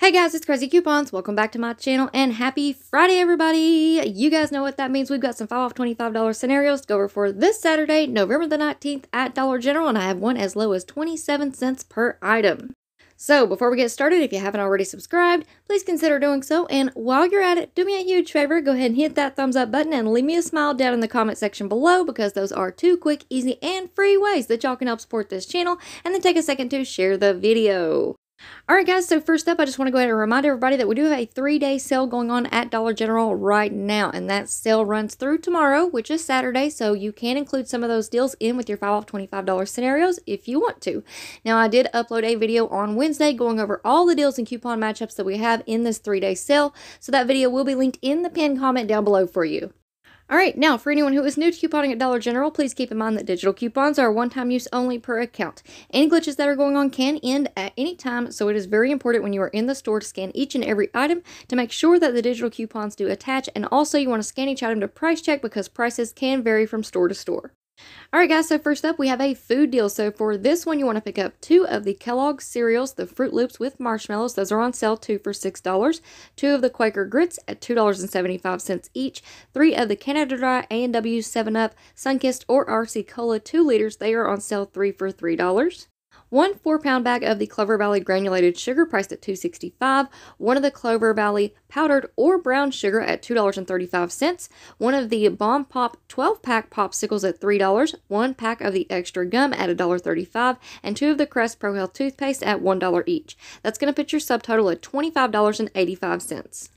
Hey guys, it's Craz-E Coupons. Welcome back to my channel and happy Friday, everybody. You guys know what that means. We've got some 5 off $25 scenarios to go over for this Saturday, November the 19th at Dollar General, and I have one as low as 27 cents per item. So before we get started, if you haven't already subscribed, please consider doing so. And while you're at it, do me a huge favor. Go ahead and hit that thumbs up button and leave me a smile down in the comment section below, because those are 2 quick, easy, and free ways that y'all can help support this channel. And then take a second to share the video. Alright guys, so first up, I just want to go ahead and remind everybody that we do have a 3-day sale going on at Dollar General right now, and that sale runs through tomorrow, which is Saturday, so you can include some of those deals in with your 5 off $25 scenarios if you want to. Now, I did upload a video on Wednesday going over all the deals and coupon matchups that we have in this 3-day sale, so that video will be linked in the pinned comment down below for you. Alright, now for anyone who is new to couponing at Dollar General, please keep in mind that digital coupons are one-time use only per account. Any glitches that are going on can end at any time, so it is very important when you are in the store to scan each and every item to make sure that the digital coupons do attach, and also you want to scan each item to price check because prices can vary from store to store. Alright guys, so first up we have a food deal. So for this one you want to pick up 2 of the Kelloggs cereals, the Fruit Loops with marshmallows. Those are on sale, 2 for $6. 2 of the Quaker Grits at $2.75 each. 3 of the Canada Dry A&W 7-Up, Sunkist, or RC Cola 2 liters. They are on sale, 3 for $3. 1 4-pound bag of the Clover Valley granulated sugar priced at $2.65. 1 of the Clover Valley powdered or brown sugar at $2.35. 1 of the Bomb Pop 12-pack popsicles at $3. 1 pack of the extra gum at $1.35, and 2 of the Crest Pro Health toothpaste at $1 each. That's going to put your subtotal at $25.85.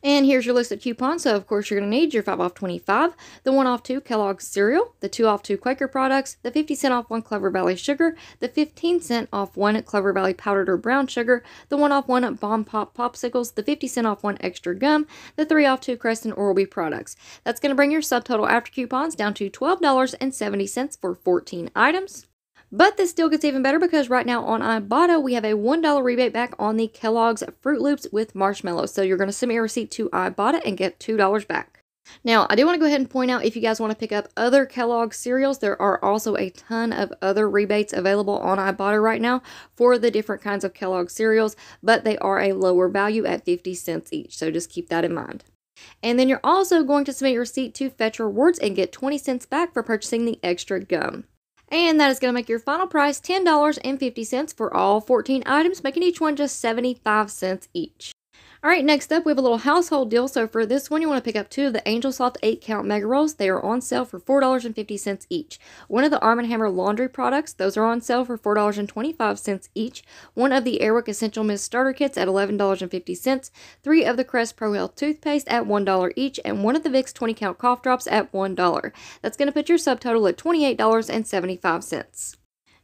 And here's your list of coupons. So of course you're going to need your 5 off 25, the 1 off 2 Kellogg's cereal, the 2 off 2 Quaker products, the 50 cent off 1 Clover Valley sugar, the 15 cent off 1 Clover Valley powdered or brown sugar, the 1 off 1 Bomb Pop popsicles, the 50 cent off 1 extra gum, the 3 off 2 Crest and Oral-B products. That's going to bring your subtotal after coupons down to $12.70 for 14 items. But this still gets even better because right now on Ibotta, we have a $1 rebate back on the Kellogg's Fruit Loops with marshmallows. So you're going to submit a receipt to Ibotta and get $2 back. Now, I do want to go ahead and point out, if you guys want to pick up other Kellogg's cereals, there are also a ton of other rebates available on Ibotta right now for the different kinds of Kellogg's cereals, but they are a lower value at 50 cents each. So just keep that in mind. And then you're also going to submit your receipt to Fetch Rewards and get 20 cents back for purchasing the extra gum. And that is going to make your final price $10.50 for all 14 items, making each one just 75 cents each. Alright, next up we have a little household deal. So for this one you want to pick up 2 of the Angel Soft 8-count Mega Rolls. They are on sale for $4.50 each. 1 of the Arm & Hammer laundry products. Those are on sale for $4.25 each. 1 of the Airwick Essential Mist starter kits at $11.50. 3 of the Crest Pro Health toothpaste at $1 each. And 1 of the Vicks 20-count cough drops at $1. That's going to put your subtotal at $28.75.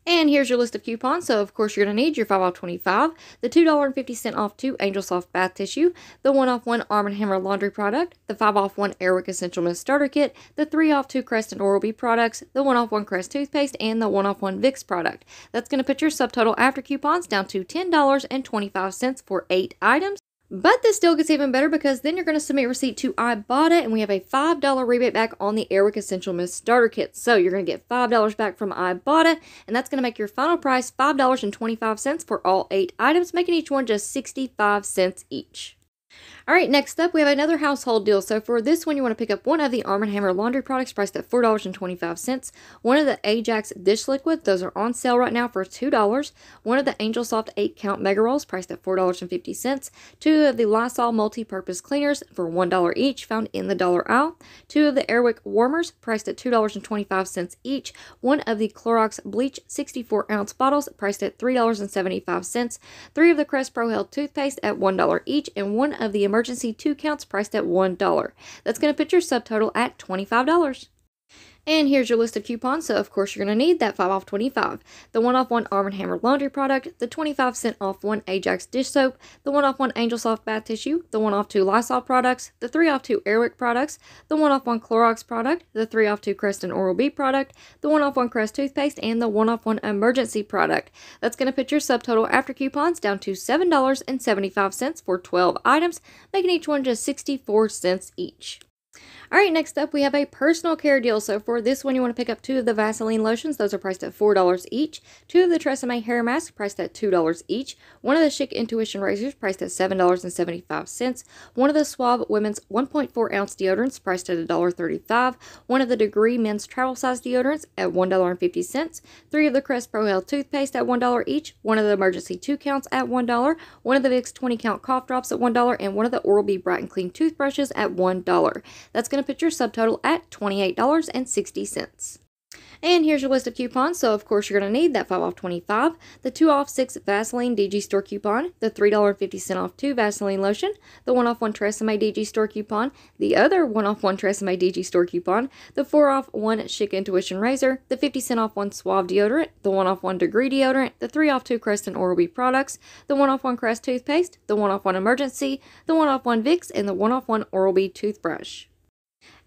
And here's your list of coupons. So of course you're going to need your 5 off 25, the $2.50 off 2 Angel Soft bath tissue, the 1 off 1 Arm & Hammer laundry product, the 5 off 1 Airwick Essential Mist starter kit, the 3 off 2 Crest and Oral-B products, the 1 off 1 Crest toothpaste, and the 1 off 1 Vicks product. That's going to put your subtotal after coupons down to $10.25 for 8 items. But this still gets even better because then you're going to submit a receipt to Ibotta and we have a $5 rebate back on the Airwick Essential Mist starter kit. So you're going to get $5 back from Ibotta, and that's going to make your final price $5.25 for all 8 items, making each one just 65 cents each. Alright, next up we have another household deal. So for this one you want to pick up 1 of the Arm & Hammer laundry products priced at $4.25. 1 of the Ajax dish liquid. Those are on sale right now for $2. 1 of the Angel Soft 8-count Mega Rolls priced at $4.50. 2 of the Lysol multi-purpose cleaners for $1 each, found in the dollar aisle. 2 of the Airwick warmers priced at $2.25 each. 1 of the Clorox bleach 64-ounce bottles priced at $3.75. 3 of the Crest Pro Health toothpaste at $1 each, and 1 of the emergency 2 counts priced at $1. That's going to put your subtotal at $25. And here's your list of coupons. So of course you're going to need that 5 off 25, the 1 off 1 Arm & Hammer laundry product, the 25 cent off 1 Ajax dish soap, the 1 off 1 Angel Soft bath tissue, the 1 off 2 Lysol products, the 3 off 2 Airwick products, the 1 off 1 Clorox product, the 3 off 2 Crest and Oral-B product, the 1 off 1 Crest toothpaste, and the 1 off 1 emergency product. That's going to put your subtotal after coupons down to $7.75 for 12 items, making each one just 64 cents each. All right, next up, we have a personal care deal. So for this one, you want to pick up 2 of the Vaseline lotions. Those are priced at $4 each. 2 of the Tresemme hair masks, priced at $2 each. 1 of the Chic Intuition razors, priced at $7.75. 1 of the Suave women's 1.4-ounce deodorants, priced at $1.35. 1 of the Degree men's travel size deodorants at $1.50. 3 of the Crest Pro Health toothpaste at $1 each. 1 of the Emergency 2 counts at $1. 1 of the Vicks 20 count cough drops at $1. And 1 of the Oral-B Bright and Clean toothbrushes at $1. That's going to put your subtotal at $28.60. And here's your list of coupons. So, of course, you're going to need that 5 off 25, the 2 off 6 Vaseline DG Store coupon, the $3.50 off 2 Vaseline lotion, the 1 off 1 Tresemme DG Store coupon, the other 1 off 1 Tresemme DG Store coupon, the 4 off 1 Chic Intuition razor, the 50 cent off 1 Suave deodorant, the 1 off 1 Degree deodorant, the 3 off 2 Crest and Oral-B products, the 1 off 1 Crest toothpaste, the 1 off 1 Emergency, the 1 off 1 Vicks, and the 1 off 1 Oral-B toothbrush.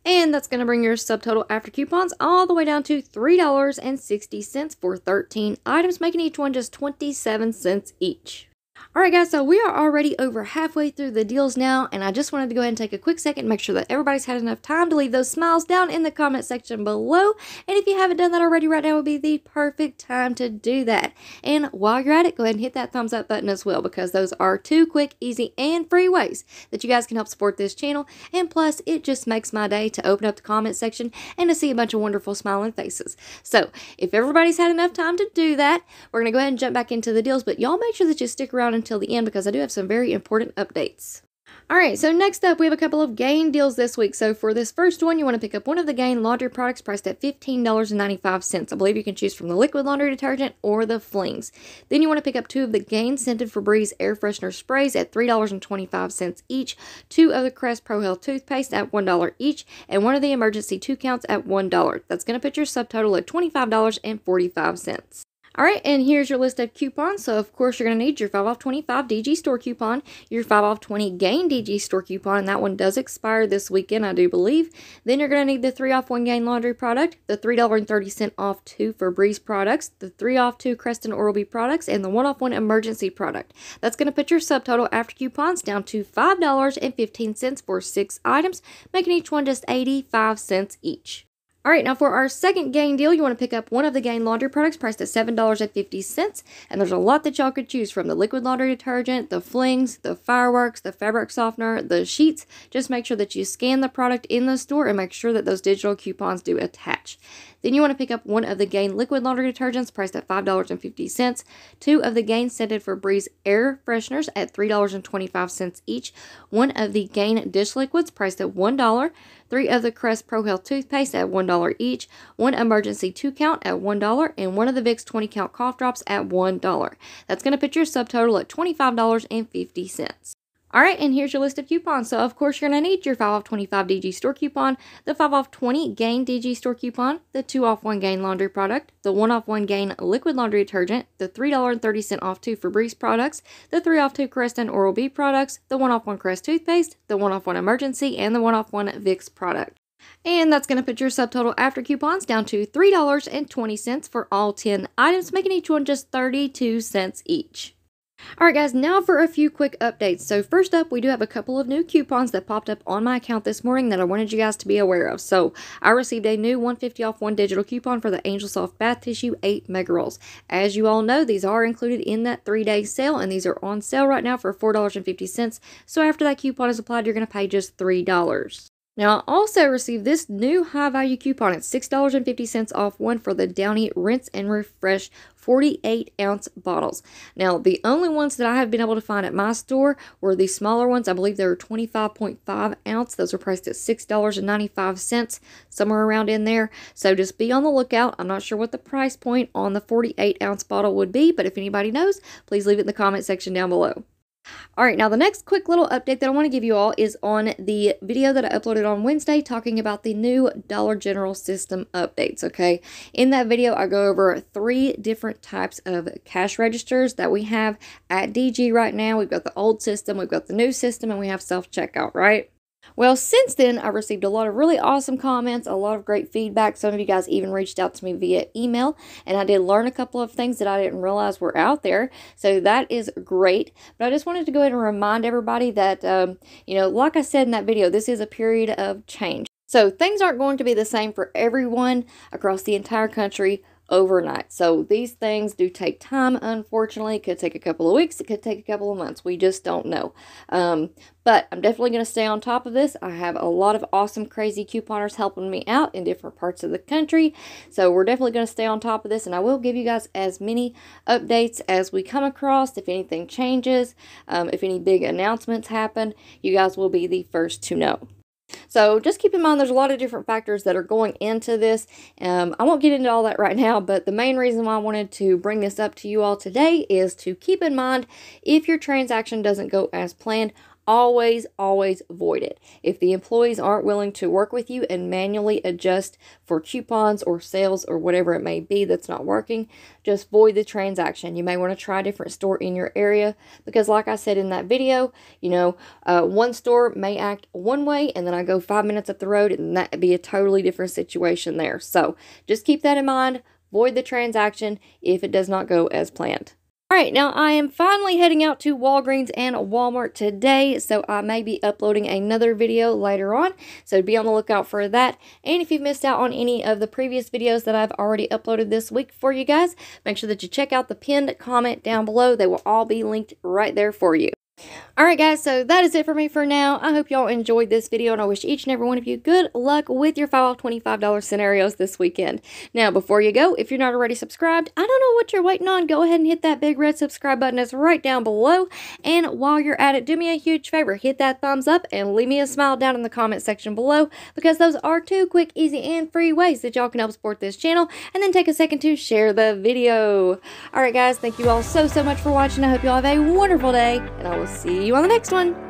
And that's going to bring your subtotal after coupons all the way down to $3.60 for 13 items, making each one just 27 cents each. Alright guys, so we are already over halfway through the deals now, and I just wanted to go ahead and take a quick second and make sure that everybody's had enough time to leave those smiles down in the comment section below. And if you haven't done that already, right now would be the perfect time to do that. And while you're at it, go ahead and hit that thumbs up button as well, because those are 2 quick, easy, and free ways that you guys can help support this channel. And plus, it just makes my day to open up the comment section and to see a bunch of wonderful smiling faces. So, if everybody's had enough time to do that, we're going to go ahead and jump back into the deals, but y'all make sure that you stick around until the end, because I do have some very important updates. Alright, so next up we have a couple of Gain deals this week. So for this first one, you want to pick up one of the Gain laundry products priced at $15.95. I believe you can choose from the liquid laundry detergent or the flings. Then you want to pick up 2 of the Gain scented Febreze air freshener sprays at $3.25 each, 2 of the Crest Pro Health toothpaste at $1 each, and 1 of the Emergency 2 counts at $1. That's going to put your subtotal at $25.45. Alright, and here's your list of coupons. So, of course, you're going to need your 5 off 25 DG Store coupon, your 5 off 20 Gain DG Store coupon, and that one does expire this weekend, I do believe. Then you're going to need the 3 off 1 Gain laundry product, the $3.30 off 2 Febreze products, the 3 off 2 Crest and Oral-B products, and the 1 off 1 Emergency product. That's going to put your subtotal after coupons down to $5.15 for 6 items, making each one just 85 cents each. Alright, now for our second Gain deal, you want to pick up one of the Gain laundry products priced at $7.50. And there's a lot that y'all could choose from: the liquid laundry detergent, the flings, the fireworks, the fabric softener, the sheets. Just make sure that you scan the product in the store and make sure that those digital coupons do attach. Then you want to pick up one of the Gain liquid laundry detergents priced at $5.50, 2 of the Gain scented Febreze air fresheners at $3.25 each, 1 of the Gain dish liquids priced at $1, 3 of the Crest Pro Health toothpaste at $1 each, 1 Emergency 2 count at $1, and 1 of the Vicks 20 count cough drops at $1. That's going to put your subtotal at $25.50. Alright, and here's your list of coupons. So, of course, you're going to need your 5 off 25 DG Store coupon, the 5 off 20 Gain DG Store coupon, the 2 off 1 Gain laundry product, the 1 off 1 Gain liquid laundry detergent, the $3.30 off 2 Febreze products, the 3 off 2 Crest and Oral-B products, the 1 off 1 Crest toothpaste, the 1 off 1 Emergency, and the 1 off 1 Vicks product. And that's going to put your subtotal after coupons down to $3.20 for all 10 items, making each one just 32 cents each. Alright guys, now for a few quick updates. So first up, we do have a couple of new coupons that popped up on my account this morning that I wanted you guys to be aware of. So I received a new 150 off 1 digital coupon for the Angel Soft Bath Tissue 8 Mega Rolls. As you all know, these are included in that 3-day sale, and these are on sale right now for $4.50. So after that coupon is applied, you're going to pay just $3. Now, I also received this new high-value coupon at $6.50 off 1 for the Downy Rinse and Refresh 48-ounce bottles. Now, the only ones that I have been able to find at my store were the smaller ones. I believe they were 25.5 ounce. Those are priced at $6.95, somewhere around in there. So just be on the lookout. I'm not sure what the price point on the 48-ounce bottle would be, but if anybody knows, please leave it in the comment section down below. Alright, now the next quick little update that I want to give you all is on the video that I uploaded on Wednesday talking about the new Dollar General system updates, okay? In that video, I go over 3 different types of cash registers that we have at DG right now. We've got the old system, we've got the new system, and we have self-checkout, right? Well, since then, I've received a lot of really awesome comments, a lot of great feedback. Some of you guys even reached out to me via email, and I did learn a couple of things that I didn't realize were out there. So that is great. But I just wanted to go ahead and remind everybody that, like I said in that video, this is a period of change. So things aren't going to be the same for everyone across the entire country overnight. So these things do take time, unfortunately. It could take a couple of weeks. It could take a couple of months. We just don't know. But I'm definitely going to stay on top of this. I have a lot of awesome, crazy couponers helping me out in different parts of the country. So we're definitely going to stay on top of this. And I will give you guys as many updates as we come across. If anything changes, if any big announcements happen, you guys will be the first to know. So just keep in mind there's a lot of different factors that are going into this. I won't get into all that right now, but the main reason why I wanted to bring this up to you all today is to keep in mind if your transaction doesn't go as planned, always void it. If the employees aren't willing to work with you and manually adjust for coupons or sales or whatever it may be that's not working, just void the transaction. You may want to try a different store in your area because like I said in that video, one store may act one way and then I go 5 minutes up the road and that'd be a totally different situation there. So just keep that in mind. Void the transaction if it does not go as planned. Alright, now I am finally heading out to Walgreens and Walmart today, so I may be uploading another video later on, so be on the lookout for that. And if you've missed out on any of the previous videos that I've already uploaded this week for you guys, make sure that you check out the pinned comment down below. They will all be linked right there for you. Alright guys, so that is it for me for now. I hope y'all enjoyed this video and I wish each and every one of you good luck with your 5 off $25 scenarios this weekend. Now before you go, if you're not already subscribed, I don't know what you're waiting on. Go ahead and hit that big red subscribe button. It's right down below. And while you're at it, do me a huge favor. Hit that thumbs up and leave me a smile down in the comment section below because those are 2 quick, easy, and free ways that y'all can help support this channel. And then take a second to share the video. Alright guys, thank you all so much for watching. I hope y'all have a wonderful day and I will see you on the next one.